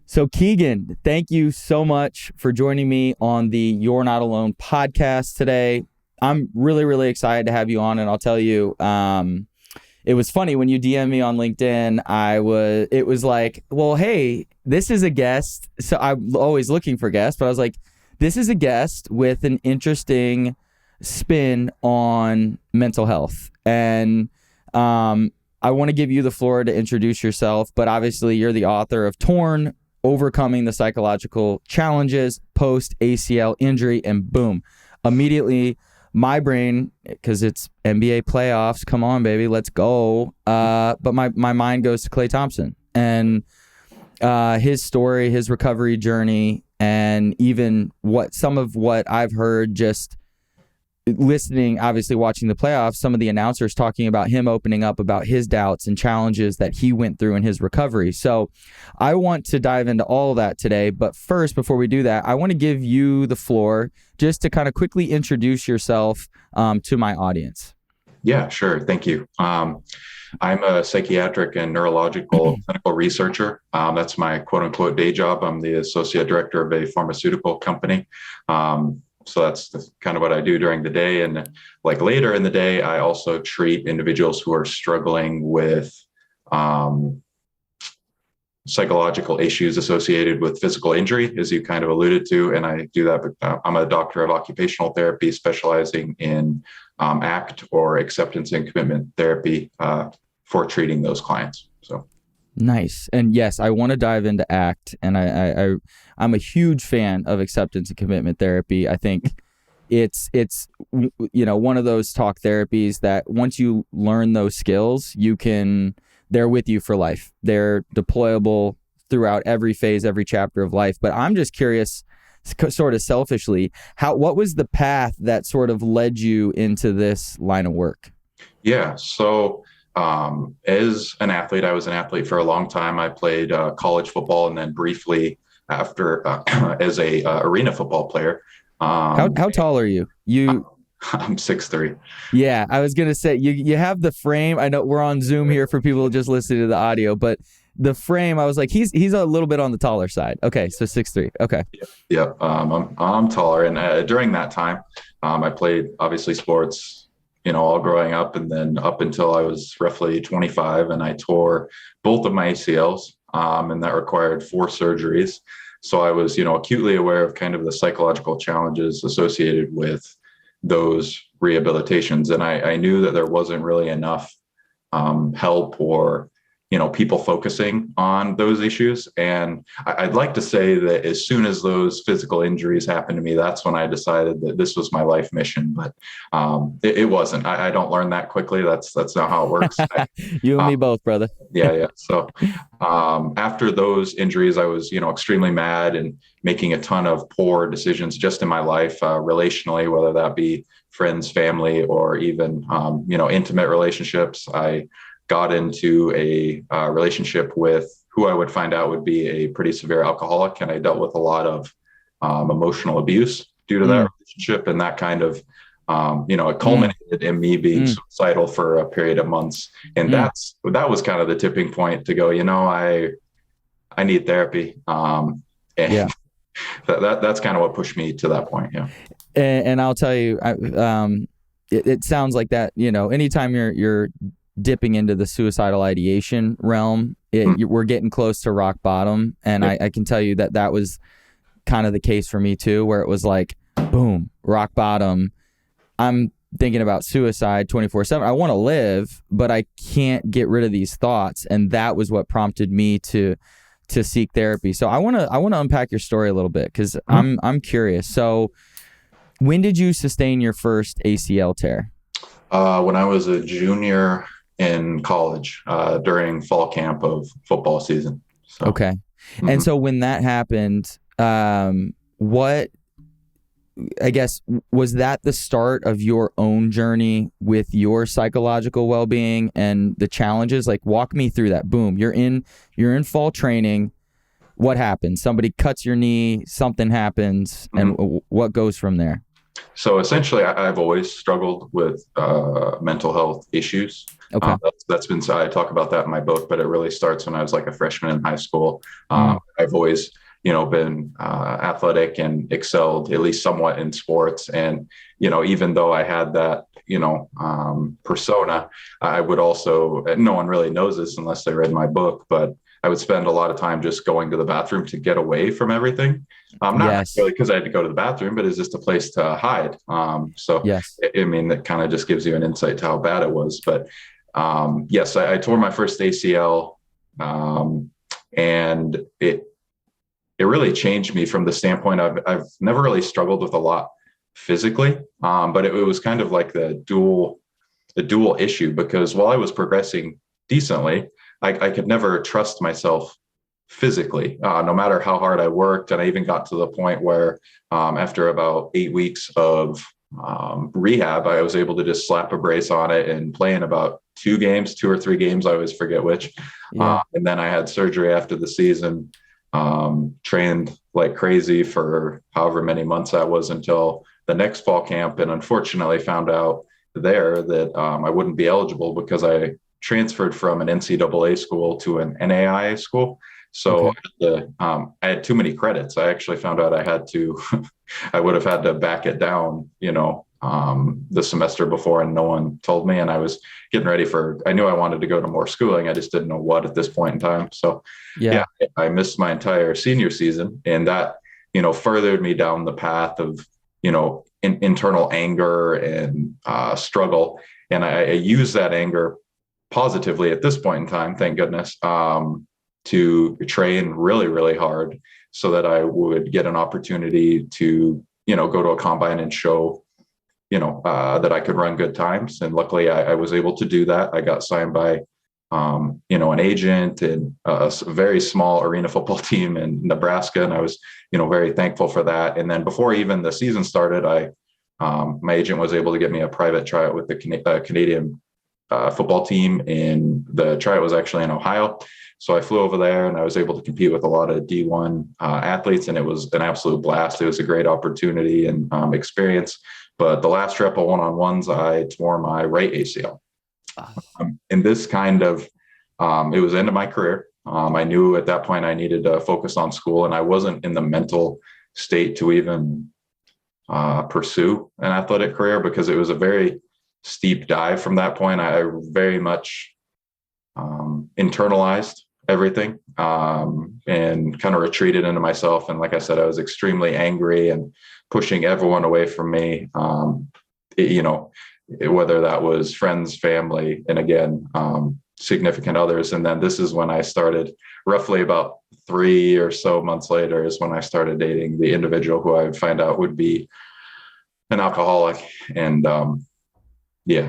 So Keagen, thank you so much for joining me on the You're Not Alone podcast today. I'm really, really excited to have you on, and I'll tell you, it was funny when you DM me on LinkedIn. It was like, well, hey, this is a guest. So I'm always looking for guests, but I was like, this is a guest with an interesting spin on mental health, and I want to give you the floor to introduce yourself. But obviously, you're the author of Torn: Overcoming the Psychological Challenges Post-ACL Injury, and boom, immediately my brain, because it's NBA playoffs, come on, baby, let's go. But my mind goes to Klay Thompson and his story, his recovery journey, and even some of what I've heard just listening, obviously watching the playoffs, some of the announcers talking about him opening up about his doubts and challenges that he went through in his recovery. So I want to dive into all of that today. But first, before we do that, I want to give you the floor just to kind of quickly introduce yourself to my audience. Yeah, sure. Thank you. I'm a psychiatric and neurological clinical researcher. That's my quote unquote day job. I'm the associate director of a pharmaceutical company. So that's kind of what I do during the day. And like later in the day, I also treat individuals who are struggling with psychological issues associated with physical injury, as you kind of alluded to. And I do that. I'm a doctor of occupational therapy, specializing in ACT, or acceptance and commitment therapy, for treating those clients. So. Nice. And yes, I want to dive into ACT, and I'm a huge fan of acceptance and commitment therapy. I think it's one of those talk therapies that once you learn those skills, they're with you for life. They're deployable throughout every phase, every chapter of life. But I'm just curious, sort of selfishly, what was the path that sort of led you into this line of work? Yeah. So as an athlete, I was an athlete for a long time. I played college football, and then briefly after as a arena football player. How tall are you? I'm 6'3". Yeah, I was gonna say you have the frame. I know we're on Zoom here for people just listening to the audio, but the frame, I was like, he's a little bit on the taller side. Okay, so 6'3". Okay. Yeah. I'm taller, and during that time, I played obviously sports, all growing up, and then up until I was roughly 25, and I tore both of my ACLs, and that required 4 surgeries. So I was, acutely aware of kind of the psychological challenges associated with those rehabilitations. And I knew that there wasn't really enough help or people focusing on those issues. And I'd like to say that as soon as those physical injuries happened to me, that's when I decided that this was my life mission. But it wasn't. I don't learn that quickly. That's not how it works. You and me both, brother. Yeah. So after those injuries, I was, extremely mad and making a ton of poor decisions just in my life, relationally, whether that be friends, family, or even, intimate relationships. I got into a relationship with who I would find out would be a pretty severe alcoholic. And I dealt with a lot of emotional abuse due to that relationship. And that kind of, it culminated in me being suicidal for a period of months. And that was kind of the tipping point to go, I need therapy. And that's kind of what pushed me to that point. Yeah. And I'll tell you, it sounds like that, anytime you're dipping into the suicidal ideation realm, we're getting close to rock bottom. And I can tell you that was kind of the case for me too, where it was like, boom, rock bottom. I'm thinking about suicide 24/7. I want to live, but I can't get rid of these thoughts. And that was what prompted me to seek therapy. So I want to unpack your story a little bit, because I'm curious. So when did you sustain your first ACL tear? When I was a junior in college, during fall camp of football season. So. Okay. And so when that happened, was that the start of your own journey with your psychological well-being and the challenges? Like, walk me through that. Boom, you're in fall training. What happens? Somebody cuts your knee, something happens, and what goes from there? So essentially, I've always struggled with mental health issues. Okay. That's been, I talk about that in my book, but it really starts when I was like a freshman in high school. Mm. I've always, been athletic and excelled at least somewhat in sports. And, even though I had that, persona, I would also, no one really knows this unless they read my book, but I would spend a lot of time just going to the bathroom to get away from everything. Not Yes. necessarily because I had to go to the bathroom, but it's just a place to hide. So, Yes. I mean, that kind of just gives you an insight to how bad it was. But yes, I tore my first ACL, and it really changed me from the standpoint of I've never really struggled with a lot physically, but it was kind of like the dual issue, because while I was progressing decently, I could never trust myself physically, no matter how hard I worked. And I even got to the point where after about 8 weeks of rehab, I was able to just slap a brace on it and play in about 2 or 3 games. I always forget which. Yeah. And then I had surgery after the season, trained like crazy for however many months that was until the next fall camp. And unfortunately found out there that I wouldn't be eligible because I transferred from an NCAA school to an NAIA school. So Okay. I had too many credits. I actually found out I had to, I would have had to back it down, the semester before, and no one told me. And I was getting ready I knew I wanted to go to more schooling. I just didn't know what at this point in time. So Yeah. yeah, I missed my entire senior season, and that, furthered me down the path of, internal anger and struggle. And I use that anger positively at this point in time, thank goodness, to train really, really hard so that I would get an opportunity to, go to a combine and show, that I could run good times. And luckily I was able to do that. I got signed by, an agent and a very small arena football team in Nebraska. And I was, very thankful for that. And then before even the season started, my agent was able to get me a private tryout with the Canadian football team, and the tryout was actually in Ohio. So I flew over there and I was able to compete with a lot of D1 athletes, and it was an absolute blast. It was a great opportunity and experience. But the last trip of one-on-ones, I tore my right ACL. And this kind of, it was the end of my career. I knew at that point I needed to focus on school, and I wasn't in the mental state to even pursue an athletic career, because it was a very steep dive from that point. I very much internalized everything, and kind of retreated into myself. And like I said, I was extremely angry and pushing everyone away from me, whether that was friends, family, and again, significant others. And then this is when I started, roughly about 3 or so months later, is when I started dating the individual who I would find out would be an alcoholic. And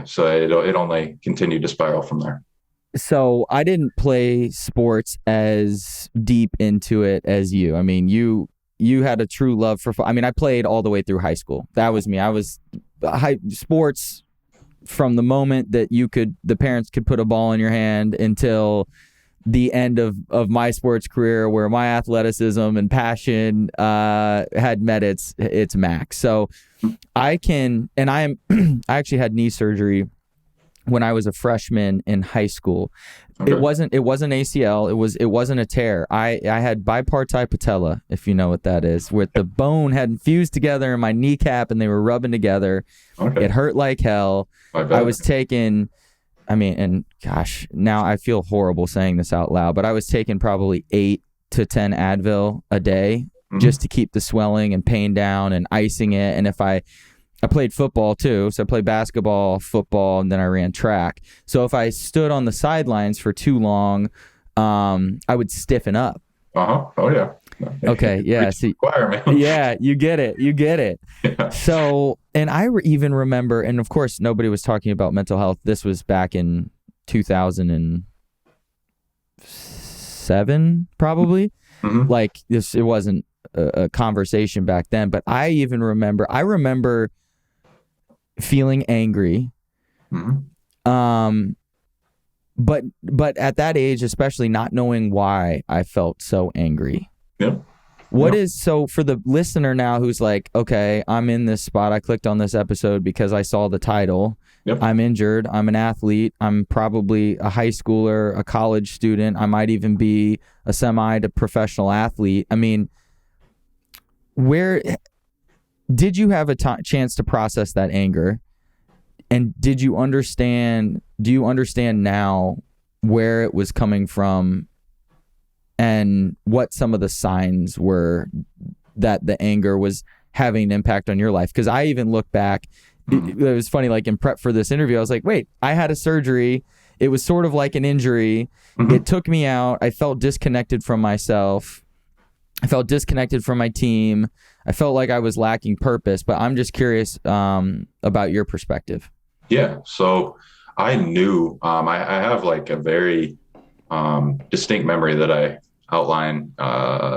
so it only continued to spiral from there. So I didn't play sports as deep into it as you. I mean, you had a true love for. I mean, I played all the way through high school. That was me. I was sports from the moment that the parents could put a ball in your hand until the end of my sports career, where my athleticism and passion had met its max. So I actually had knee surgery when I was a freshman in high school. Okay. It wasn't ACL. It wasn't a tear. I had bipartite patella, if you know what that is, where the bone had fused together in my kneecap and they were rubbing together. Okay. It hurt like hell. I was taking, and gosh, now I feel horrible saying this out loud, but I was taking probably 8 to 10 Advil a day, just to keep the swelling and pain down, and icing it. And if I played football too, so I played basketball, football, and then I ran track. So if I stood on the sidelines for too long, I would stiffen up. Oh yeah. Okay. Yeah. See, yeah, you get it. Yeah. So, and I even remember, and of course, nobody was talking about mental health. This was back in 2007, probably. Mm-hmm. Like this, it wasn't a conversation back then. But I remember feeling angry. Mm-hmm. But at that age, especially, not knowing why I felt so angry. Yeah. What is, so for the listener now who's like, okay, I'm in this spot. I clicked on this episode because I saw the title. Yep. I'm injured. I'm an athlete. I'm probably a high schooler, a college student. I might even be a semi to professional athlete. I mean, where did you have a chance to process that anger? And do you understand now where it was coming from and what some of the signs were that the anger was having an impact on your life? Because I even look back, it was funny, like in prep for this interview, I was like, wait, I had a surgery. It was sort of like an injury. It took me out. I felt disconnected from myself. I felt disconnected from my team. I felt like I was lacking purpose, but I'm just curious about your perspective. Yeah. So I knew, I have like a very distinct memory that I outline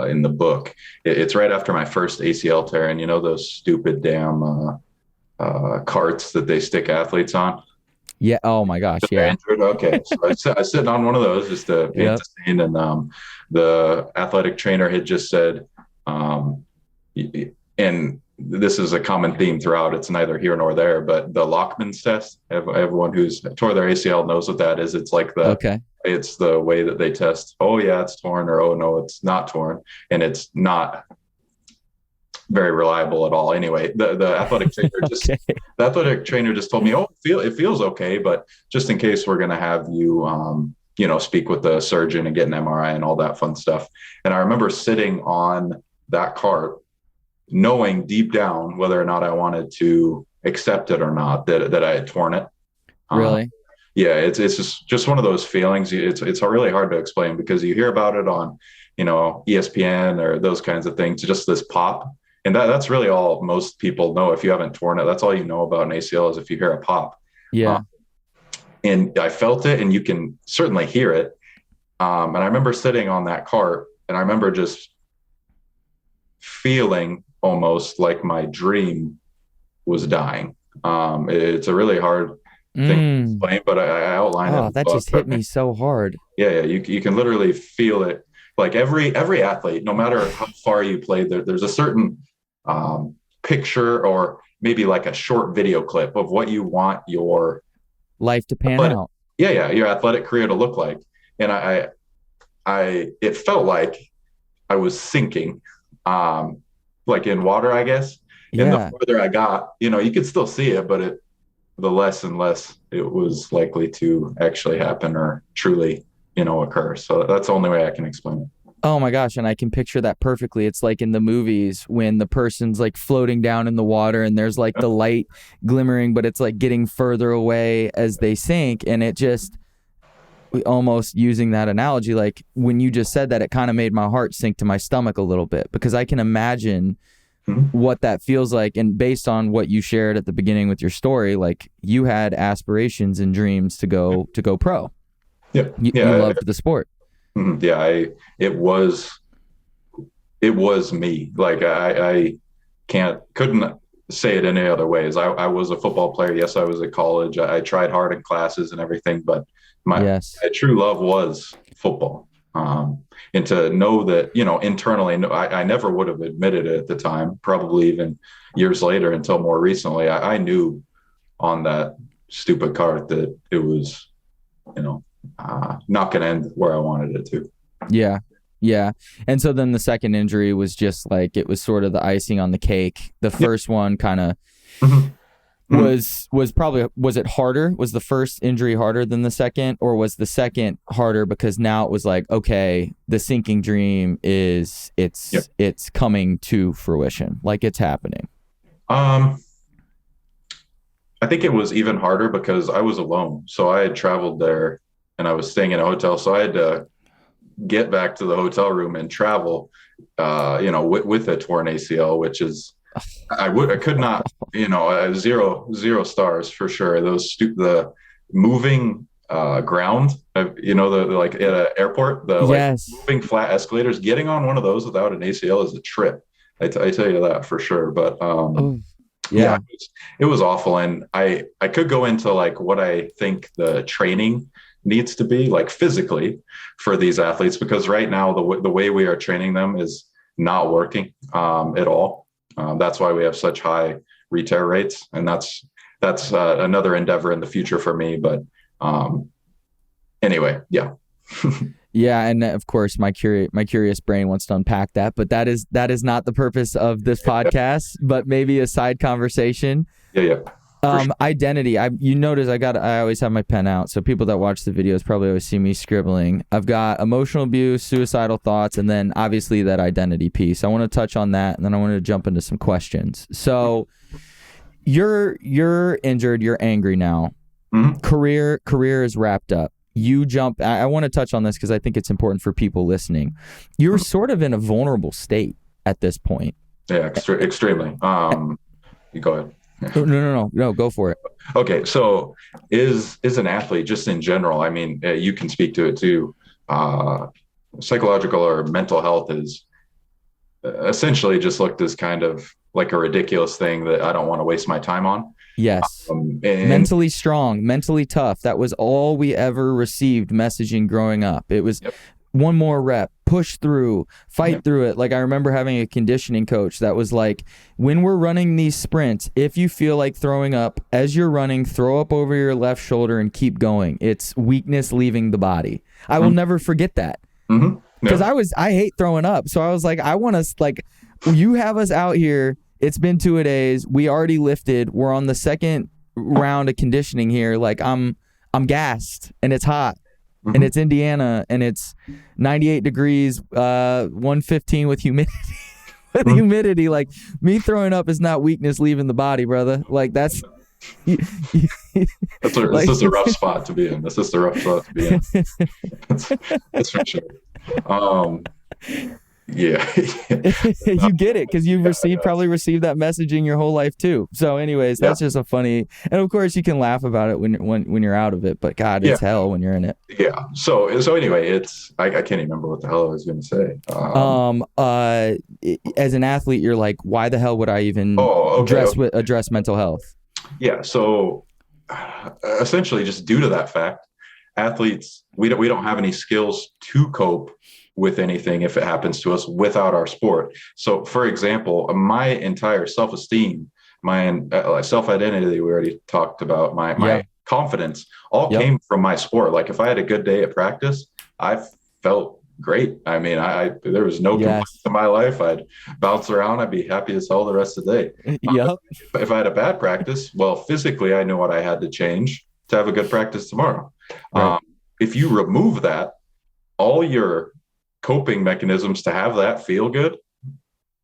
in the book. It's right after my first ACL tear, and you know those stupid damn carts that they stick athletes on? Yeah. Oh my gosh. Yeah. Injured. Okay. So I was sitting on one of those just to paint the scene, and the athletic trainer had just said, and this is a common theme throughout, it's neither here nor there, but the Lockman's test, everyone who's tore their ACL knows what that is. It's like it's the way that they test, oh yeah, it's torn, or oh no, it's not torn. And it's not very reliable at all. Anyway, the athletic trainer just told me, oh, it feels okay, but just in case, we're going to have you, speak with the surgeon and get an MRI and all that fun stuff. And I remember sitting on that cart, knowing deep down whether or not I wanted to accept it or not, that I had torn it. Really? Yeah, it's just one of those feelings. It's really hard to explain because you hear about it on, ESPN or those kinds of things, just this pop. And that's really all most people know. If you haven't torn it, that's all you know about an ACL is if you hear a pop. Yeah. And I felt it, and you can certainly hear it. And I remember sitting on that cart, and I remember just feeling almost like my dream was dying. It's a really hard thing to explain, but I outlined it. Oh, that just hit me so hard. Yeah. You can literally feel it. Like every athlete, no matter how far you played, there's a certain picture or maybe like a short video clip of what you want your life to pan out. Yeah, your athletic career to look like. And it felt like I was sinking, like in water, I guess. Yeah. And the further I got, you could still see it, but the less and less it was likely to actually happen or truly, occur. So that's the only way I can explain it. Oh my gosh. And I can picture that perfectly. It's like in the movies when the person's like floating down in the water and there's like the light glimmering, but it's like getting further away as they sink. And it just, almost using that analogy, like when you just said that, it kind of made my heart sink to my stomach a little bit, because I can imagine what that feels like. And based on what you shared at the beginning with your story, like you had aspirations and dreams to go pro. Yeah. You loved the sport. Yeah. It was me. Like I couldn't say it any other ways. I was a football player. Yes, I was at college. I tried hard in classes and everything, but my true love was football. And to know that, internally, I never would have admitted it at the time, probably even years later until more recently, I knew on that stupid cart that it was, not going to end where I wanted it to. Yeah. Yeah. And so then the second injury was just like, it was sort of the icing on the cake. The first one kind of was it harder? Was the first injury harder than the second, or was the second harder because now it was like, okay, the sinking dream it's coming to fruition, like it's happening? I think it was even harder because I was alone. So I had traveled there and I was staying in a hotel. So I had to get back to the hotel room and travel, with a torn ACL, which is, I could not, zero stars for sure. The moving ground, like at an airport, moving flat escalators, getting on one of those without an ACL is a trip. I tell you that for sure. But it was awful. And I could go into like what I think the training needs to be like physically for these athletes, because right now the way we are training them is not working at all. That's why we have such high re-tear rates, and that's another endeavor in the future for me. But anyway, yeah. Yeah, and of course, my curious brain wants to unpack that, but that is not the purpose of this podcast. But maybe a side conversation. Yeah. Sure. Identity. You notice I always have my pen out, so people that watch the videos probably always see me scribbling. I've got emotional abuse, suicidal thoughts, and then obviously that identity piece. I want to touch on that, and then I want to jump into some questions. So you're injured, you're angry now. Mm-hmm. Career is wrapped up. You jump. I want to touch on this because I think it's important for people listening. You're sort of in a vulnerable state at this point. Yeah, extremely. You go ahead. No, go for it. Okay, so is an athlete, just in general, I mean, you can speak to it too. Psychological or mental health is essentially just looked as kind of like a ridiculous thing that I don't want to waste my time on. Yes. Mentally strong, mentally tough. That was all we ever received messaging growing up. It was one more rep, push through, fight through it. Like I remember having a conditioning coach that was like, when we're running these sprints, if you feel like throwing up as you're running, throw up over your left shoulder and keep going. It's weakness leaving the body. I will never forget that. Because I hate throwing up. So I was like, I want us, like, you have us out here. It's been 2-a-days. We already lifted. We're on the second round of conditioning here. Like I'm gassed and it's hot. And it's Indiana, and it's 98 degrees, 115 with humidity. Humidity, like me throwing up is not weakness leaving the body, brother. Like that's this is a rough spot to be in. This is the rough spot to be in. That's for sure. Yeah. You get it because you've probably received that messaging your whole life too. So anyways, that's just a funny, and of course you can laugh about it when you're out of it, but God, it's hell when you're in it. Yeah. So anyway, it's I can't even remember what the hell I was going to say. As an athlete, you're like, why the hell would I even address mental health? Yeah. So essentially, just due to that fact, athletes, we don't have any skills to cope with anything if it happens to us without our sport. So for example, my entire self-esteem, my self-identity, we already talked about, my confidence all came from my sport. Like if I had a good day at practice, I felt great. I mean, there was no complaints in my life. I'd bounce around. I'd be happy as hell the rest of the day. If I had a bad practice, well, physically, I knew what I had to change to have a good practice tomorrow. Right. If you remove that, all your coping mechanisms to have that feel good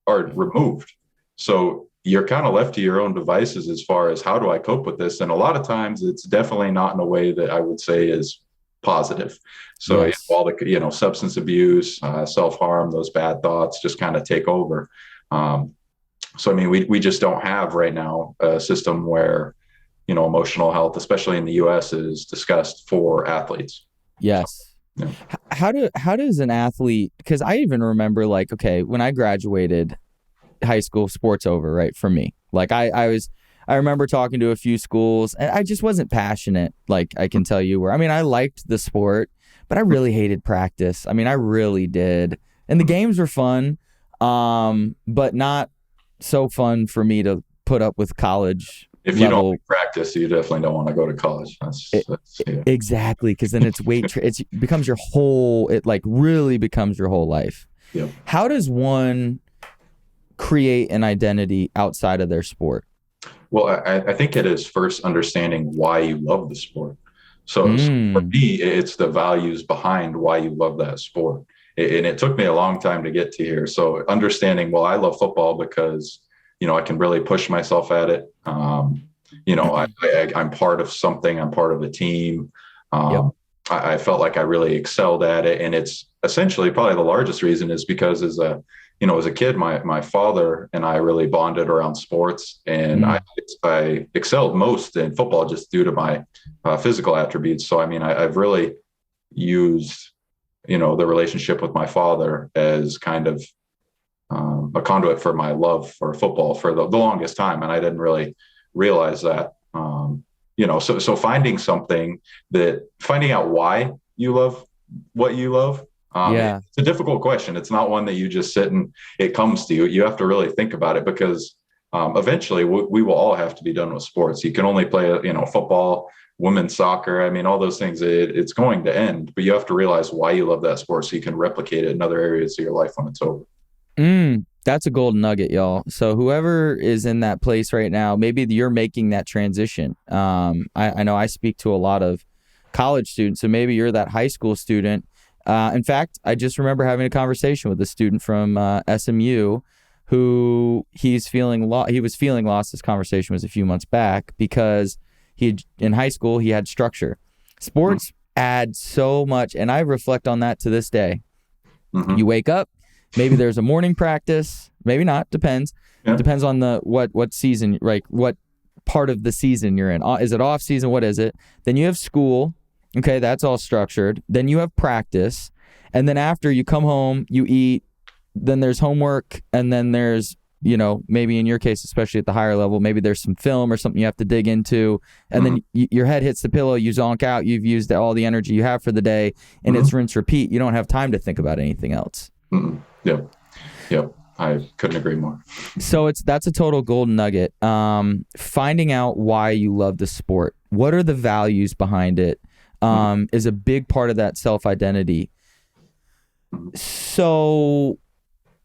are removed. So you're kind of left to your own devices as far as how do I cope with this? And a lot of times it's definitely not in a way that I would say is positive. So all the, substance abuse, self-harm, those bad thoughts just kind of take over. So, I mean, we just don't have right now a system where, emotional health, especially in the US, is discussed for athletes. Yes. Yeah. How does an athlete, because I even remember like, okay, when I graduated high school, sports over, right, for me. Like I remember talking to a few schools and I just wasn't passionate. Like I can tell you I liked the sport, but I really hated practice. I mean, I really did. And the games were fun, but not so fun for me to put up with college. If you don't practice, you definitely don't want to go to college. Exactly, because then it's it becomes your whole. It like really becomes your whole life. Yep. How does one create an identity outside of their sport? Well, I think it is first understanding why you love the sport. So for me, it's the values behind why you love that sport, and it took me a long time to get to here. So understanding, well, I love football because I can really push myself at it. I'm part of something. I'm part of a team. I felt like I really excelled at it. And it's essentially probably the largest reason is because as a kid, my father and I really bonded around sports. And I excelled most in football just due to my physical attributes. So, I mean, I've really used, the relationship with my father as kind of a conduit for my love for football for the longest time. And I didn't really realize that, so finding out why you love what you love Yeah. It's a difficult question. It's not one that you just sit and it comes to you. You have to really think about it because eventually we will all have to be done with sports. You can only play, football, women's soccer. I mean, all those things, it's going to end, but you have to realize why you love that sport so you can replicate it in other areas of your life when it's over. That's a golden nugget, y'all. So whoever is in that place right now, maybe you're making that transition. I know I speak to a lot of college students, so maybe you're that high school student. In fact, I just remember having a conversation with a student from SMU who he was feeling lost. This conversation was a few months back because in high school he had structure. Sports add so much, and I reflect on that to this day. You wake up, maybe there's a morning practice, maybe not, depends. Yeah. Depends on the what season, like what part of the season you're in. Is it off season? What is it? Then you have school. Okay, that's all structured. Then you have practice. And then after you come home, you eat, then there's homework, and then there's, maybe in your case, especially at the higher level, maybe there's some film or something you have to dig into, and then your head hits the pillow, you zonk out, you've used all the energy you have for the day, and it's rinse, repeat. You don't have time to think about anything else. Yep. I couldn't agree more. So that's a total golden nugget. Finding out why you love the sport. What are the values behind it? Is a big part of that self-identity. So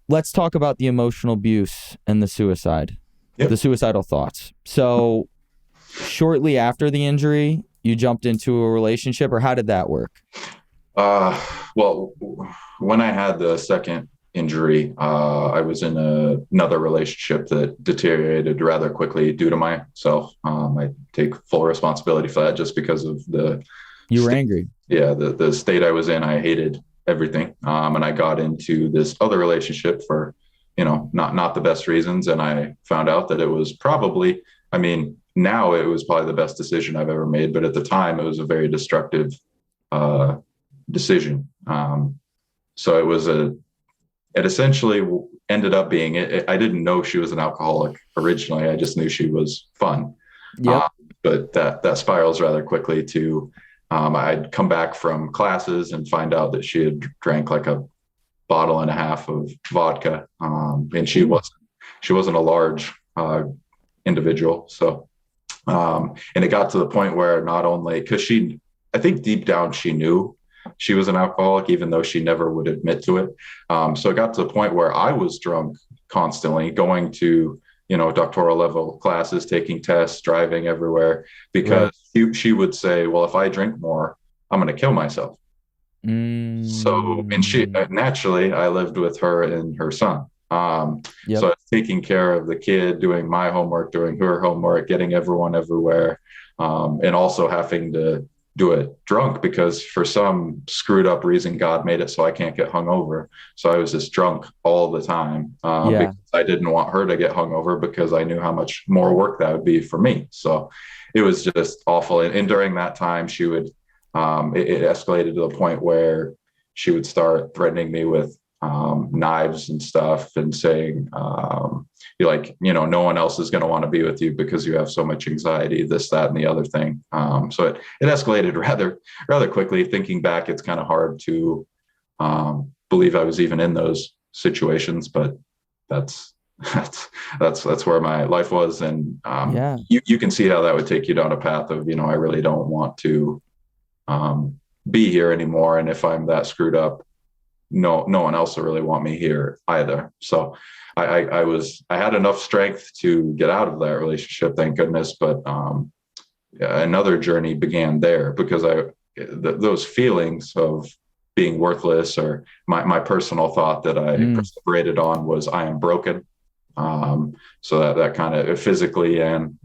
let's talk about the emotional abuse and the suicide, the suicidal thoughts. So shortly after the injury, you jumped into a relationship, or how did that work? Well, when I had the second injury, I was in another relationship that deteriorated rather quickly due to myself. I take full responsibility for that just because of you were angry. Yeah. The state I was in, I hated everything. And I got into this other relationship for, not the best reasons. And I found out that it was probably, now it was probably the best decision I've ever made. But at the time it was a very destructive, decision. So it essentially ended up being, I didn't know she was an alcoholic originally. I just knew she was fun. But that spirals rather quickly to, I'd come back from classes and find out that she had drank like a bottle and a half of vodka. And she wasn't a large, individual. So, and it got to the point where not only, I think deep down she knew she was an alcoholic, even though she never would admit to it. So it got to the point where I was drunk constantly, going to, doctoral level classes, taking tests, driving everywhere, because she would say, well, if I drink more, I'm going to kill myself. So, and naturally, I lived with her and her son. So I was taking care of the kid, doing my homework, doing her homework, getting everyone everywhere, and also having to do it drunk because for some screwed up reason, God made it so I can't get hungover. So I was just drunk all the time because I didn't want her to get hungover because I knew how much more work that would be for me. So it was just awful. And during that time, she would, it escalated to the point where she would start threatening me with knives and stuff and saying, no one else is going to want to be with you because you have so much anxiety, this, that, and the other thing. So it escalated rather quickly. Thinking back, it's kind of hard to believe I was even in those situations, but that's where my life was. And you can see how that would take you down a path of, I really don't want to be here anymore. And if I'm that screwed up, no one else will really want me here either. So I had enough strength to get out of that relationship, thank goodness. But another journey began there because those feelings of being worthless, or my personal thought that I perseverated on was I am broken. So that kind of physically and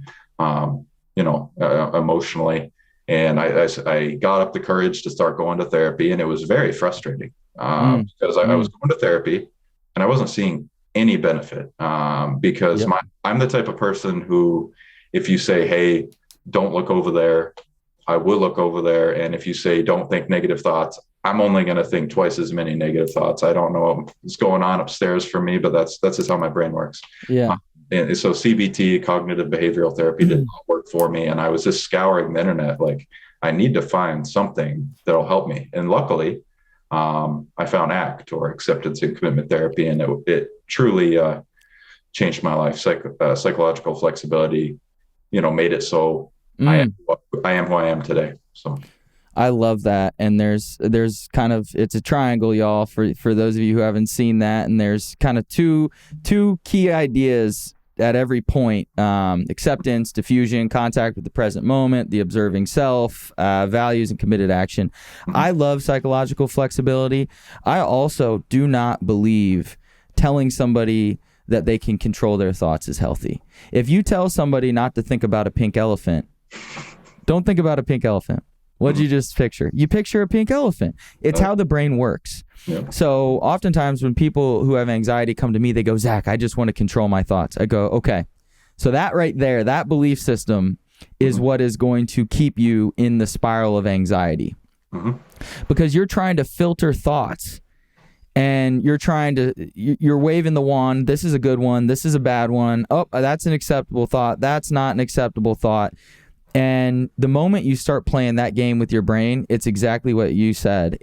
emotionally. And I got up the courage to start going to therapy, and it was very frustrating because I was going to therapy and I wasn't seeing any benefit because I'm the type of person who, if you say, hey, don't look over there, I will look over there. And if you say, don't think negative thoughts, I'm only going to think twice as many negative thoughts. I don't know what's going on upstairs for me, but that's just how my brain works. And so CBT, cognitive behavioral therapy, did not work for me. And I was just scouring the internet. Like, I need to find something that'll help me. And luckily, I found ACT, or acceptance and commitment therapy, and it truly changed my life. Psychological flexibility, made it so I am who I am today. So I love that. And there's kind of, it's a triangle, y'all, for those of you who haven't seen that. And there's kind of two key ideas at every point: acceptance, diffusion, contact with the present moment, the observing self, values, and committed action. I love psychological flexibility. I also do not believe telling somebody that they can control their thoughts is healthy. If you tell somebody not to think about a pink elephant, don't think about a pink elephant. What'd you just picture? You picture a pink elephant. It's how the brain works. Yeah. So oftentimes when people who have anxiety come to me, they go, Zach, I just want to control my thoughts. I go, okay. So that right there, that belief system is what is going to keep you in the spiral of anxiety. Because you're trying to filter thoughts, and you're waving the wand. This is a good one. This is a bad one. Oh, that's an acceptable thought. That's not an acceptable thought. And the moment you start playing that game with your brain, it's exactly what you said.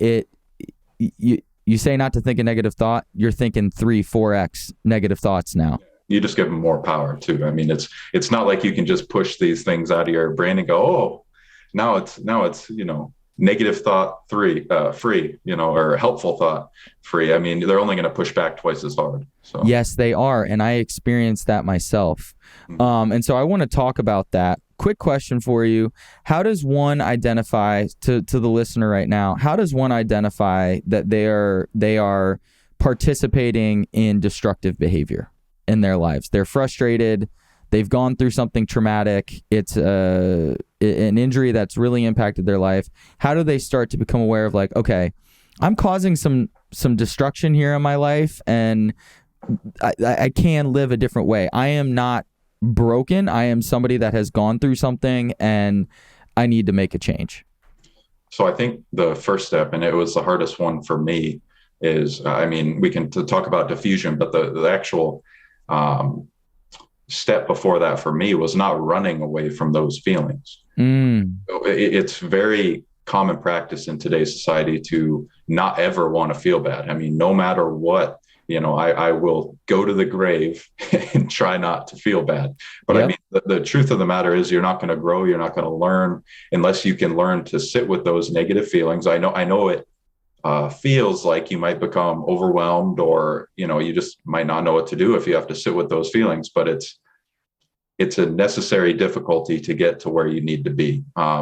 You say not to think a negative thought, you're thinking 3-4x negative thoughts now. You just give them more power too. I mean, it's not like you can just push these things out of your brain and go, oh, now it's negative thought free, or helpful thought free. I mean, they're only going to push back twice as hard. So yes, they are, and I experienced that myself. And so I want to talk about that. Quick question for you. How does one identify, to the listener right now, how does one identify that they are participating in destructive behavior in their lives? They're frustrated. They've gone through something traumatic. It's an injury that's really impacted their life. How do they start to become aware of, like, okay, I'm causing some destruction here in my life, and I can live a different way. I am not broken. I am somebody that has gone through something, and I need to make a change. So I think the first step, and it was the hardest one for me, is, we can talk about diffusion, but the actual step before that for me was not running away from those feelings. It's very common practice in today's society to not ever want to feel bad. I mean, no matter what, I will go to the grave and try not to feel bad. But yep. I mean, the truth of the matter is, you're not going to grow, you're not going to learn unless you can learn to sit with those negative feelings. I know it feels like you might become overwhelmed, or, you just might not know what to do if you have to sit with those feelings, but it's a necessary difficulty to get to where you need to be. I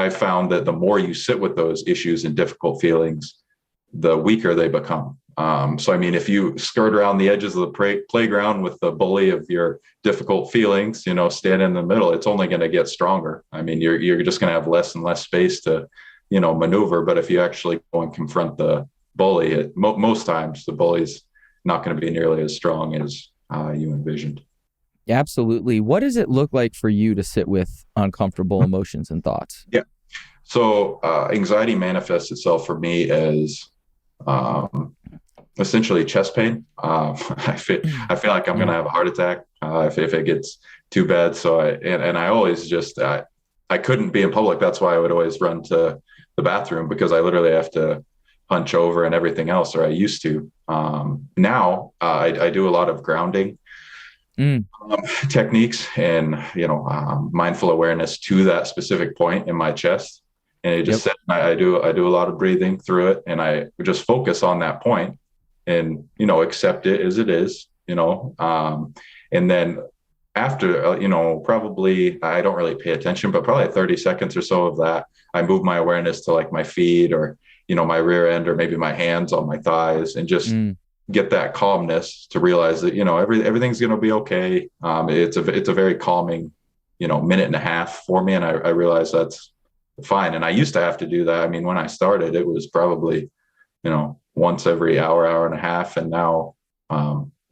found that the more you sit with those issues and difficult feelings, the weaker they become. So, I mean, if you skirt around the edges of the playground with the bully of your difficult feelings, stand in the middle, it's only going to get stronger. I mean, you're just going to have less and less space to, maneuver. But if you actually go and confront the bully, most times the bully's not going to be nearly as strong as you envisioned. Absolutely. What does it look like for you to sit with uncomfortable emotions and thoughts? Yeah. So anxiety manifests itself for me as essentially chest pain. I feel like I'm going to have a heart attack if it gets too bad. So I always just, I couldn't be in public. That's why I would always run to the bathroom, because I literally have to hunch over and everything else, or I used to. Now I do a lot of grounding techniques and, mindful awareness to that specific point in my chest. And it just I do a lot of breathing through it, and I just focus on that point and, accept it as it is, and then after, probably, I don't really pay attention, but probably 30 seconds or so of that, I move my awareness to like my feet, or, my rear end, or maybe my hands on my thighs, and just get that calmness to realize that, everything's going to be okay. It's a very calming, minute and a half for me. And I realize that's fine. And I used to have to do that. I mean, when I started, it was probably, once every hour and a half. And now,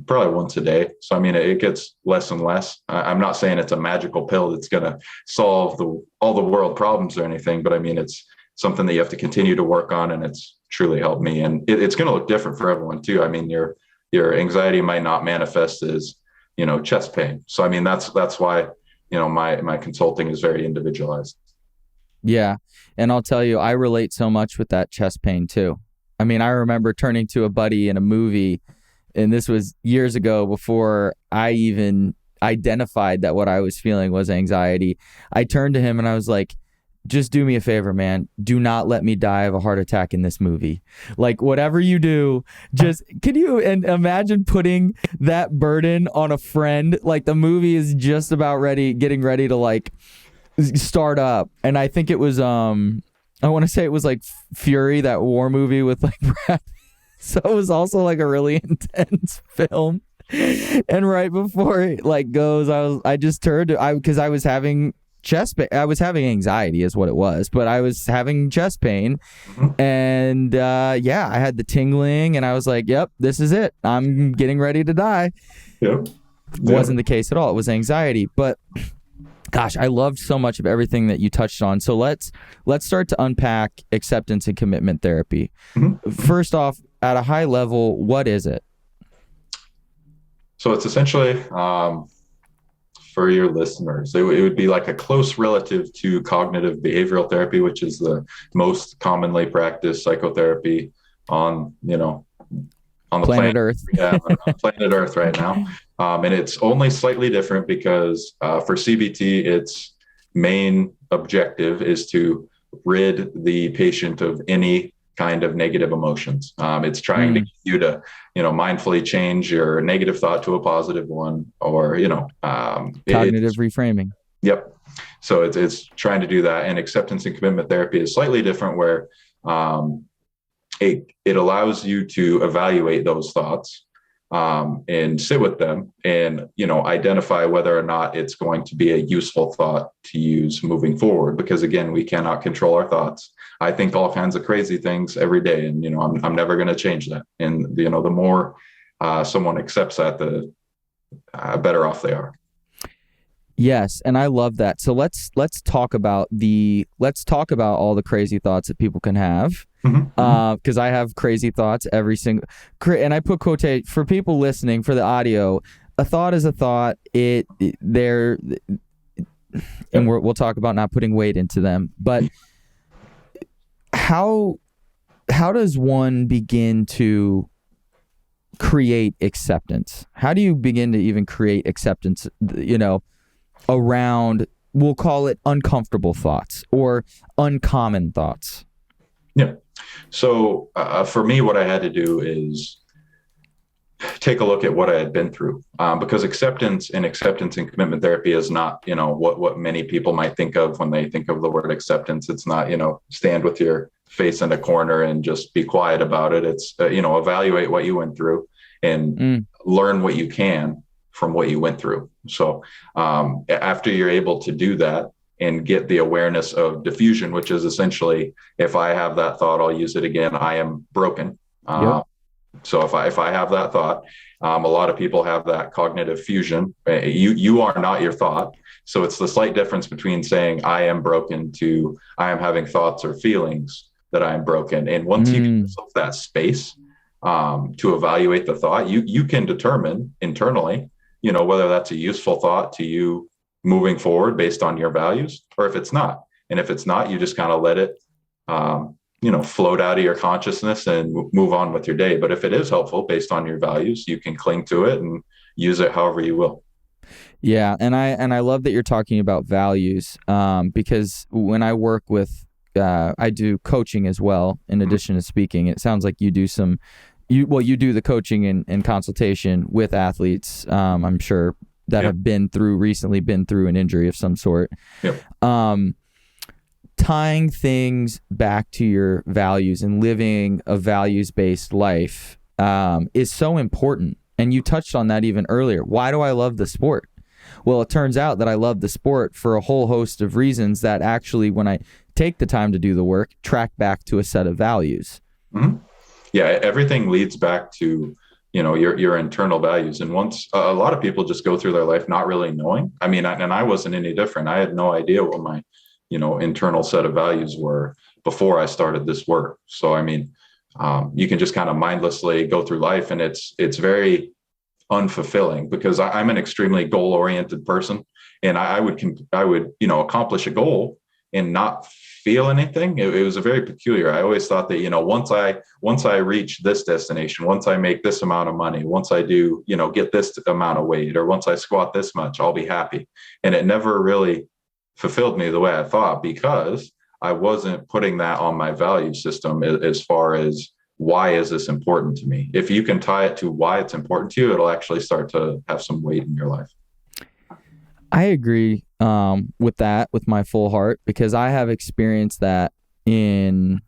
probably once a day. So, I mean, it gets less and less. I'm not saying it's a magical pill that's going to solve all the world problems or anything, but I mean, it's something that you have to continue to work on, and it's truly helped me. And it's going to look different for everyone too. I mean, your anxiety might not manifest as, chest pain. So, I mean, that's why, my consulting is very individualized. Yeah. And I'll tell you, I relate so much with that chest pain too. I mean, I remember turning to a buddy in a movie, and this was years ago before I even identified that what I was feeling was anxiety. I turned to him and I was like, just do me a favor, man. Do not let me die of a heart attack in this movie. Like, whatever you do, just can you and imagine putting that burden on a friend? Like, the movie is just about getting ready to like start up. And I think it was I want to say it was like Fury, that war movie with like Brad. So it was also like a really intense film. And right before it like goes, I just turned to because I was having chest pain. I was having anxiety is what it was, but I was having chest pain. And yeah, I had the tingling and I was like, yep, this is it. I'm getting ready to die. Yep. Wasn't the case at all. It was anxiety. But gosh, I loved so much of everything that you touched on. So let's start to unpack acceptance and commitment therapy. First off, at a high level, what is it? So it's essentially, for your listeners, it would be like a close relative to cognitive behavioral therapy, which is the most commonly practiced psychotherapy on the planet Earth. Yeah, on planet Earth right now. And it's only slightly different because for CBT, its main objective is to rid the patient of any kind of negative emotions. It's trying to get you to, mindfully change your negative thought to a positive one, or, cognitive reframing. Yep. So it's trying to do that. And acceptance and commitment therapy is slightly different, where it allows you to evaluate those thoughts and sit with them and, identify whether or not it's going to be a useful thought to use moving forward. Because again, we cannot control our thoughts. I think all kinds of crazy things every day, and, I'm never going to change that. And, the more someone accepts that, the better off they are. Yes, and I love that. So let's talk about all the crazy thoughts that people can have. Because I have crazy thoughts every single, and I put quote for people listening for the audio. A thought is a thought. And we'll talk about not putting weight into them. But how does one begin to create acceptance? How do you begin to even create acceptance? Around, we'll call it uncomfortable thoughts or uncommon thoughts. Yeah. So for me, what I had to do is take a look at what I had been through, because acceptance and commitment therapy is not, what many people might think of when they think of the word acceptance. It's not, stand with your face in a corner and just be quiet about it. It's, evaluate what you went through and learn what you can from what you went through. So after you're able to do that and get the awareness of diffusion, which is essentially, if I have that thought, I'll use it again. I am broken. So if I have that thought, a lot of people have that cognitive fusion. You are not your thought. So it's the slight difference between saying I am broken to I am having thoughts or feelings that I am broken. And once you give yourself that space to evaluate the thought, you can determine internally, whether that's a useful thought to you moving forward based on your values, or if it's not. And if it's not, you just kind of let it, float out of your consciousness and move on with your day. But if it is helpful based on your values, you can cling to it and use it however you will. Yeah. And I love that you're talking about values, because when I work with, I do coaching as well, in addition to speaking. It sounds like you do you do the coaching and consultation with athletes, I'm sure, that have recently been through an injury of some sort. Tying things back to your values and living a values-based life is so important. And you touched on that even earlier. Why do I love the sport? Well, it turns out that I love the sport for a whole host of reasons that actually, when I take the time to do the work, track back to a set of values. Yeah, everything leads back to, your internal values. And once a lot of people just go through their life not really knowing. I mean, and I wasn't any different. I had no idea what my, internal set of values were before I started this work. So, I mean, you can just kind of mindlessly go through life, and it's very unfulfilling because I'm an extremely goal-oriented person, and I would accomplish a goal and not feel anything. It was a very peculiar. I always thought that, once I reach this destination, once I make this amount of money, once I do, get this amount of weight, or once I squat this much, I'll be happy. And it never really fulfilled me the way I thought, because I wasn't putting that on my value system as far as, why is this important to me? If you can tie it to why it's important to you, it'll actually start to have some weight in your life. I agree with that with my full heart, because I have experienced that in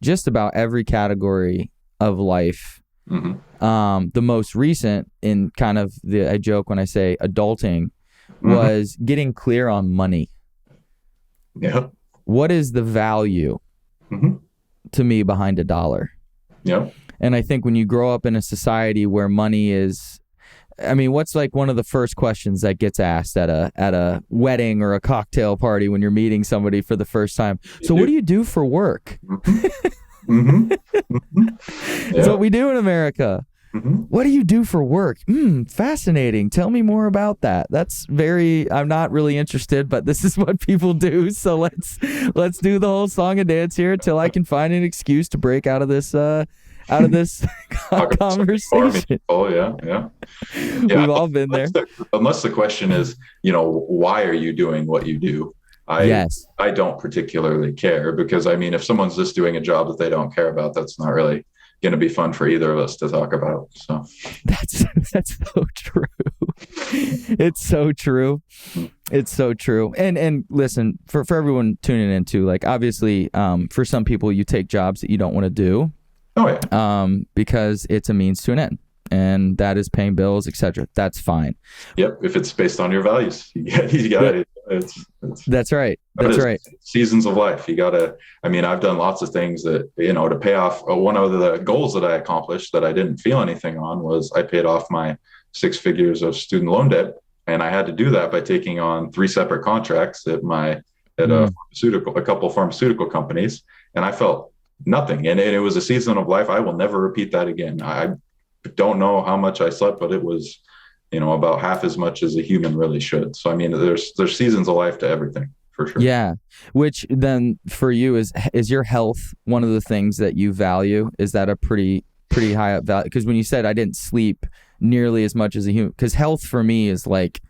just about every category of life. Mm-hmm. The most recent, in kind of I joke when I say adulting, was getting clear on money. Yeah. What is the value to me behind $1? Yeah. And I think when you grow up in a society where money is, what's like one of the first questions that gets asked at a wedding or a cocktail party when you're meeting somebody for the first time? So what do you do for work? Yeah. That's what we do in America. What do you do for work? Fascinating. Tell me more about that. I'm not really interested, but this is what people do. So let's do the whole song and dance here until I can find an excuse to break out of this conversation. Oh yeah. We've all been there. Unless the question is, why are you doing what you do? I don't particularly care, because if someone's just doing a job that they don't care about, that's not really going to be fun for either of us to talk about. So that's so true. It's so true. It's so true. And listen, for everyone tuning in too, like obviously, for some people you take jobs that you don't want to do. Oh yeah. Because it's a means to an end, and that is paying bills, etc. That's fine. Yep. If it's based on your values, you got it. That's right. That's right. Seasons of life. You gotta. I've done lots of things that to pay off. One of the goals that I accomplished that I didn't feel anything on was I paid off my 6 figures of student loan debt, and I had to do that by taking on 3 separate contracts at a couple pharmaceutical companies, and I felt nothing. And it was a season of life. I will never repeat that again. I don't know how much I slept, but it was about half as much as a human really should. So, there's seasons of life to everything, for sure. Yeah. Which then for you is your health one of the things that you value? Is that a pretty high up value? Because when you said I didn't sleep nearly as much as a human, because health for me is like,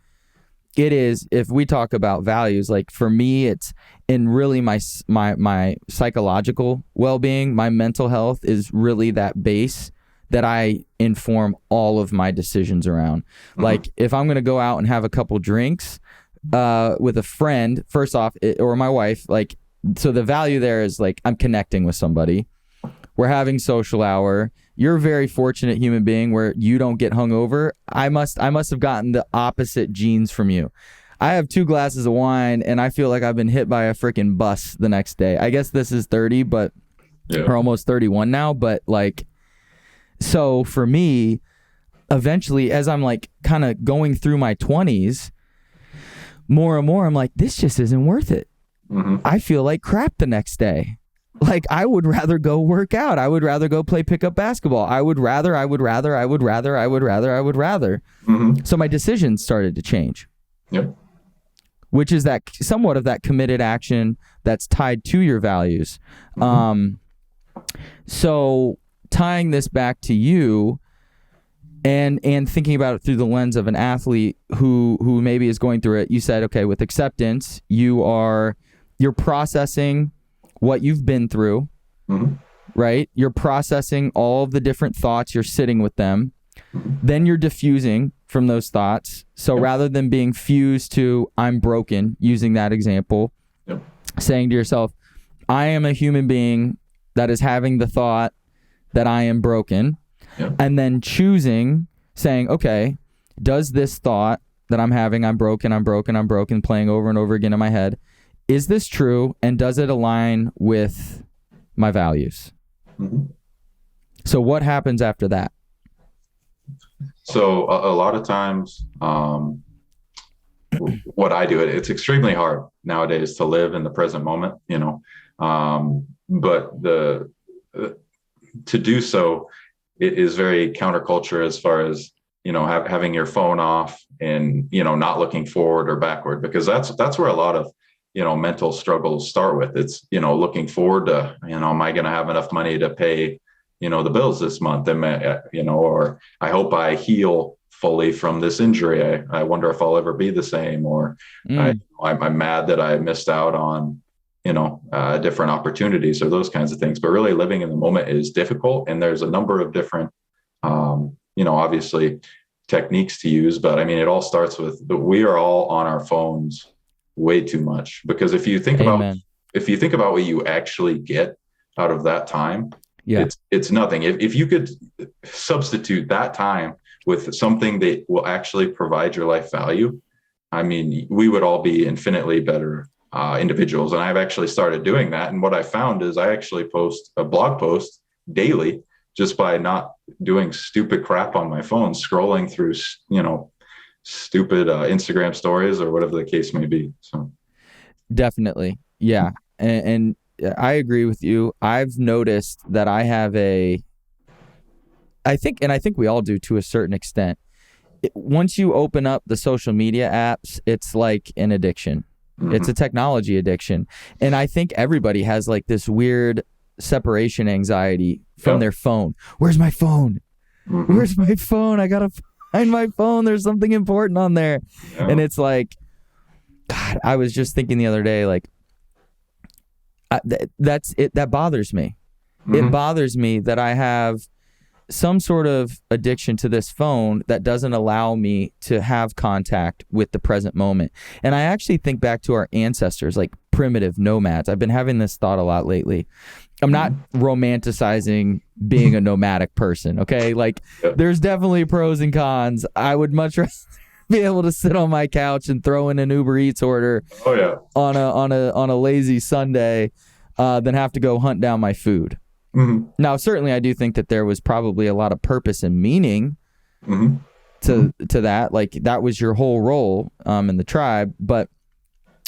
it is, if we talk about values, like for me, it's in really my psychological well-being, my mental health is really that base that I inform all of my decisions around. Like if I'm going to go out and have a couple drinks with a friend, first off, or my wife, like, so the value there is like, I'm connecting with somebody. We're having social hour. You're a very fortunate human being where you don't get hungover. I must have gotten the opposite genes from you. I have 2 glasses of wine and I feel like I've been hit by a freaking bus the next day. I guess this is 30, but we're almost 31 now. But like, so for me, eventually, as I'm like kind of going through my 20s, more and more, I'm like, this just isn't worth it. I feel like crap the next day. Like I would rather go work out. I would rather go play pickup basketball. I would rather. So my decisions started to change. Yep. Which is that somewhat of that committed action that's tied to your values. So tying this back to you and thinking about it through the lens of an athlete who maybe is going through it, you said, okay, with acceptance, you're processing what you've been through, right? You're processing all of the different thoughts, you're sitting with them. Then you're diffusing from those thoughts. So rather than being fused to, I'm broken, using that example, saying to yourself, I am a human being that is having the thought that I am broken. And then choosing, saying, okay, does this thought that I'm having, I'm broken, playing over and over again in my head, is this true? And does it align with my values? So what happens after that? So a lot of times, what I do, it's extremely hard nowadays to live in the present moment, but to do so, it is very counterculture as far as, having your phone off and, not looking forward or backward, because that's where a lot of mental struggles start with. It's, looking forward to, am I going to have enough money to pay, the bills this month? Or I hope I heal fully from this injury. I wonder if I'll ever be the same, or I'm mad that I missed out on, different opportunities, or those kinds of things. But really living in the moment is difficult. And there's a number of different, obviously techniques to use. But I mean, it all starts with we are all on our phones way too much, because if you think about what you actually get out of that time, it's nothing. If you could substitute that time with something that will actually provide your life value, I mean, we would all be infinitely better individuals. And I've actually started doing that. And what I found is I actually post a blog post daily just by not doing stupid crap on my phone, scrolling through, stupid Instagram stories or whatever the case may be. So definitely. Yeah. And I agree with you. I've noticed that I have I think we all do to a certain extent. Once you open up the social media apps, it's like an addiction. Mm-hmm. It's a technology addiction. And I think everybody has like this weird separation anxiety from their phone. Where's my phone? Mm-hmm. Where's my phone? I got to find my phone. There's something important on there. Yeah. And it's like, God, I was just thinking the other day, like, that's it. That bothers me. Mm-hmm. It bothers me that I have some sort of addiction to this phone that doesn't allow me to have contact with the present moment. And I actually think back to our ancestors, like primitive nomads. I've been having this thought a lot lately. I'm not romanticizing being a nomadic person, okay? Like, there's definitely pros and cons. I would much rather be able to sit on my couch and throw in an Uber Eats order on a lazy Sunday than have to go hunt down my food. Mm-hmm. Now, certainly, I do think that there was probably a lot of purpose and meaning to that. Like, that was your whole role in the tribe. But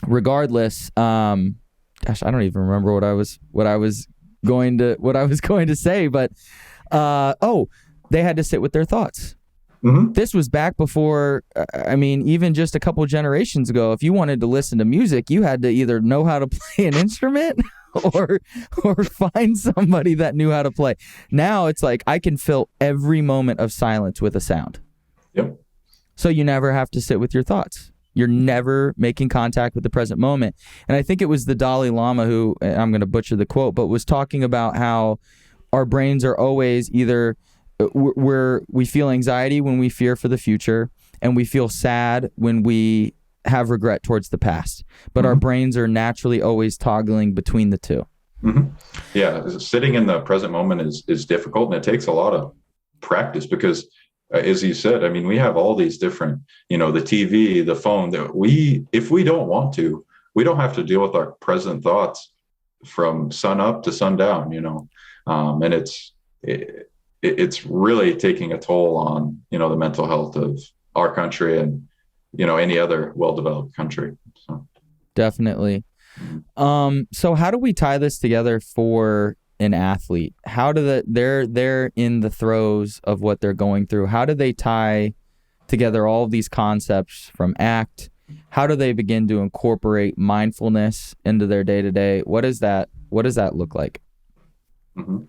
regardless, gosh, I don't even remember what I was going to say. But they had to sit with their thoughts. Mm-hmm. This was back before. I mean, even just a couple generations ago, if you wanted to listen to music, you had to either know how to play an instrument or find somebody that knew how to play. Now it's like I can fill every moment of silence with a sound. Yep. So you never have to sit with your thoughts. You're never making contact with the present moment. And I think it was the Dalai Lama who, I'm going to butcher the quote, but was talking about how our brains are always either we feel anxiety when we fear for the future, and we feel sad when we have regret towards the past. But our brains are naturally always toggling between the two. Mm-hmm. Yeah, sitting in the present moment is difficult, and it takes a lot of practice because, as you said, I mean, we have all these different, the TV, the phone, that if we don't want to, we don't have to deal with our present thoughts from sun up to sundown, and it's really taking a toll on, the mental health of our country and, any other well-developed country. So. Definitely. So how do we tie this together for an athlete? How do they're in the throes of what they're going through? How do they tie together all of these concepts from ACT? How do they begin to incorporate mindfulness into their day-to-day? What does that look like? Mm-hmm.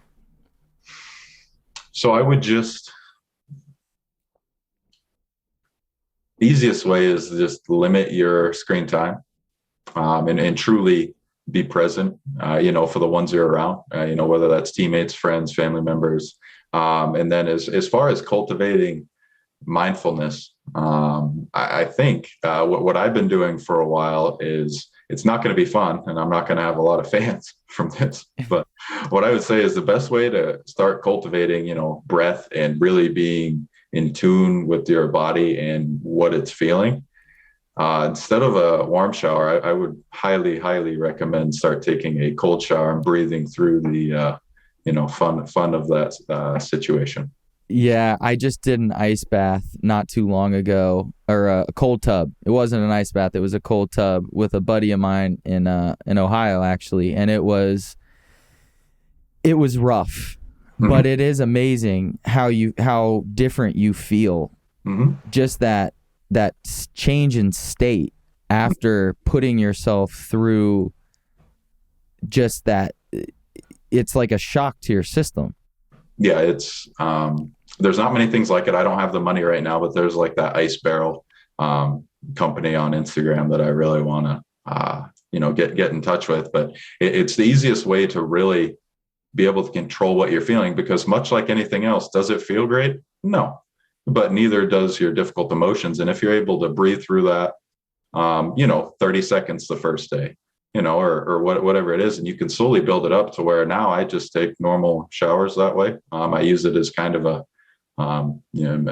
So I would the easiest way is just limit your screen time, and truly be present, for the ones you're around, whether that's teammates, friends, family members. And then as far as cultivating mindfulness, I think what I've been doing for a while is, it's not going to be fun, and I'm not going to have a lot of fans from this. But what I would say is the best way to start cultivating, breath and really being in tune with your body and what it's feeling. Instead of a warm shower, I would highly, highly recommend start taking a cold shower and breathing through the, fun of that situation. Yeah, I just did an ice bath not too long ago, or a cold tub. It wasn't an ice bath; it was a cold tub with a buddy of mine in Ohio, actually, and it was rough, but it is amazing how different you feel. Mm-hmm. Just that change in state after putting yourself through just that. It's like a shock to your system. Yeah, it's there's not many things like it. I don't have the money right now, but there's like that ice barrel company on Instagram that I really want to get in touch with. But it's the easiest way to really be able to control what you're feeling, because much like anything else, does it feel great? No, but neither does your difficult emotions. And if you're able to breathe through that, 30 seconds the first day, or whatever it is, and you can slowly build it up to where now I just take normal showers that way. I use it as kind of a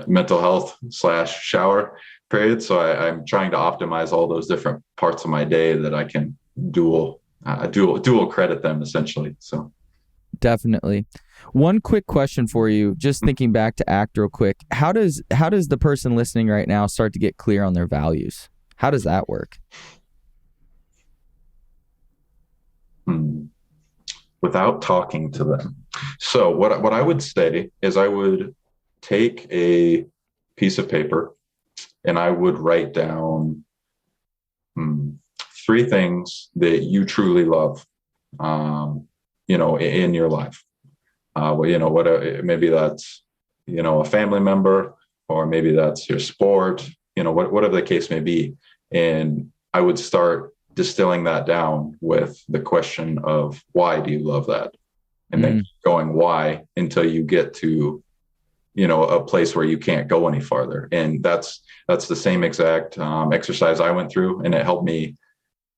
mental health / shower period. So I'm trying to optimize all those different parts of my day that I can dual credit them essentially. So definitely. One quick question for you, just thinking back to ACT real quick. How does the person listening right now start to get clear on their values? How does that work? Without talking to them. So what I would say is I would take a piece of paper and I would write down 3 things that you truly love, in your life. Maybe that's, a family member, or maybe that's your sport, whatever the case may be. And I would start distilling that down with the question of, why do you love that? And then going why until you get to, a place where you can't go any farther. And that's the same exact exercise I went through. And it helped me,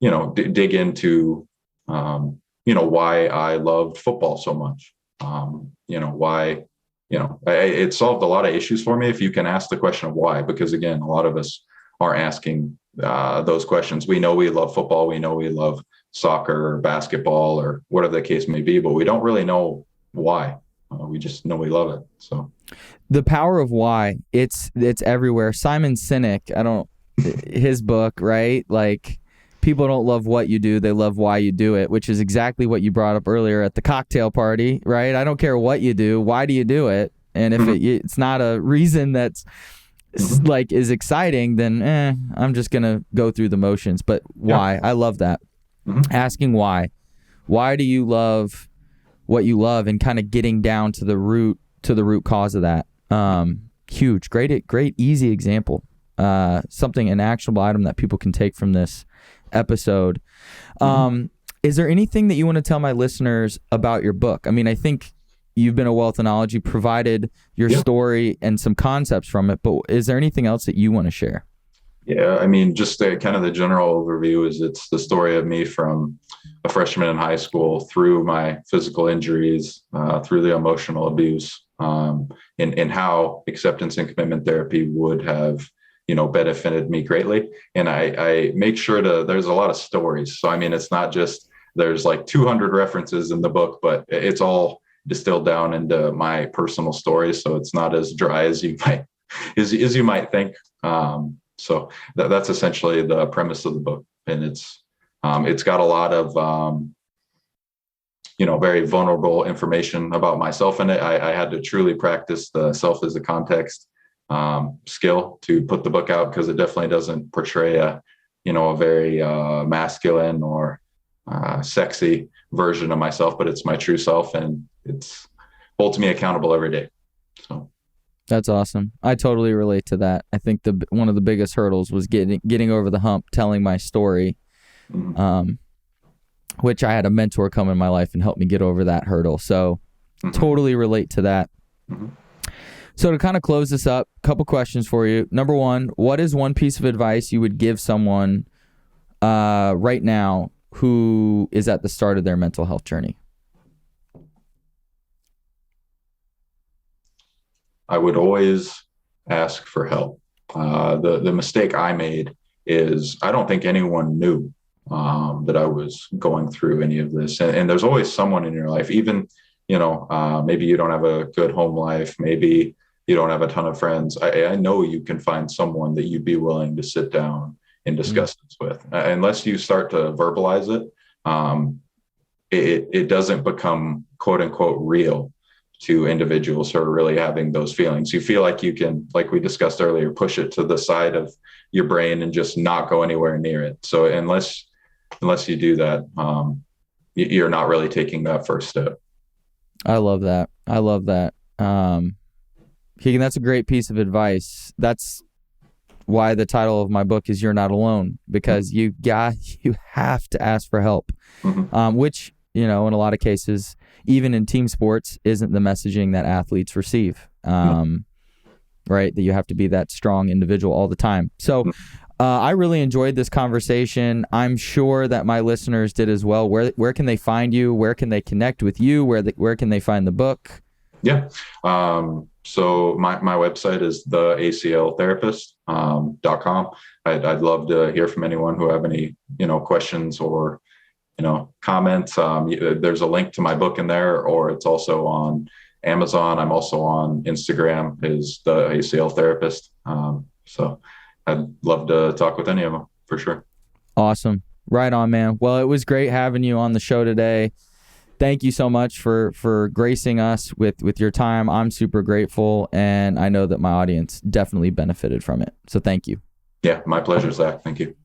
dig into, why I loved football so much. Why, it solved a lot of issues for me if you can ask the question of why, because again, a lot of us aren't asking those questions. We know we love football. We know we love soccer or basketball or whatever the case may be, but we don't really know why. We just know we love it. So the power of why, it's everywhere. Simon Sinek, his book, right? Like, people don't love what you do, they love why you do it, which is exactly what you brought up earlier at the cocktail party, right? I don't care what you do, why do you do it? And if it's not a reason that's like is exciting, then I'm just gonna go through the motions. But why? I love that. Asking why do you love what you love, and kind of getting down to the root cause of that. Huge, great easy example. Something, an actionable item that people can take from this episode. Is there anything that you want to tell my listeners about your book? I mean, I think you've been a wealth of knowledge. You provided your story and some concepts from it, but is there anything else that you want to share? Yeah, I mean, just kind of the general overview is it's the story of me from a freshman in high school through my physical injuries, through the emotional abuse, and how acceptance and commitment therapy would have, benefited me greatly. And I make sure there's a lot of stories. So, I mean, it's not just, there's like 200 references in the book, but it's all distilled down into my personal stories. So it's not as dry as you might think. So that's essentially the premise of the book. And it's got a lot of, very vulnerable information about myself in it. I had to truly practice the self as a context skill to put the book out, because it definitely doesn't portray a very masculine or sexy version of myself, but it's my true self, and it's holds me accountable every day. So that's awesome. I totally relate to that. I think one of the biggest hurdles was getting over the hump, telling my story, which I had a mentor come in my life and help me get over that hurdle. So totally relate to that. So to kind of close this up, a couple questions for you. Number one, what is one piece of advice you would give someone right now who is at the start of their mental health journey? I would always ask for help. The mistake I made is I don't think anyone knew that I was going through any of this. And there's always someone in your life, even, maybe you don't have a good home life, maybe you don't have a ton of friends. I know you can find someone that you'd be willing to sit down and discuss this with. Unless you start to verbalize it, it doesn't become quote unquote real to individuals who are really having those feelings. You feel like you can, like we discussed earlier, push it to the side of your brain and just not go anywhere near it. So unless you do that, you're not really taking that first step. I love that. Keagen, that's a great piece of advice. That's why the title of my book is You're Not Alone, because you have to ask for help, which, in a lot of cases, even in team sports, isn't the messaging that athletes receive, right? That you have to be that strong individual all the time. So I really enjoyed this conversation. I'm sure that my listeners did as well. Where can they find you? Where can they connect with you? Where can they find the book? Yeah. So my website is theacltherapist.com. I'd love to hear from anyone who have any, questions or, comments. There's a link to my book in there, or it's also on Amazon. I'm also on Instagram is the ACL therapist. So I'd love to talk with any of them for sure. Awesome. Right on, man. Well, it was great having you on the show today. Thank you so much for gracing us with your time. I'm super grateful, and I know that my audience definitely benefited from it. So thank you. Yeah, my pleasure, Zach. Thank you.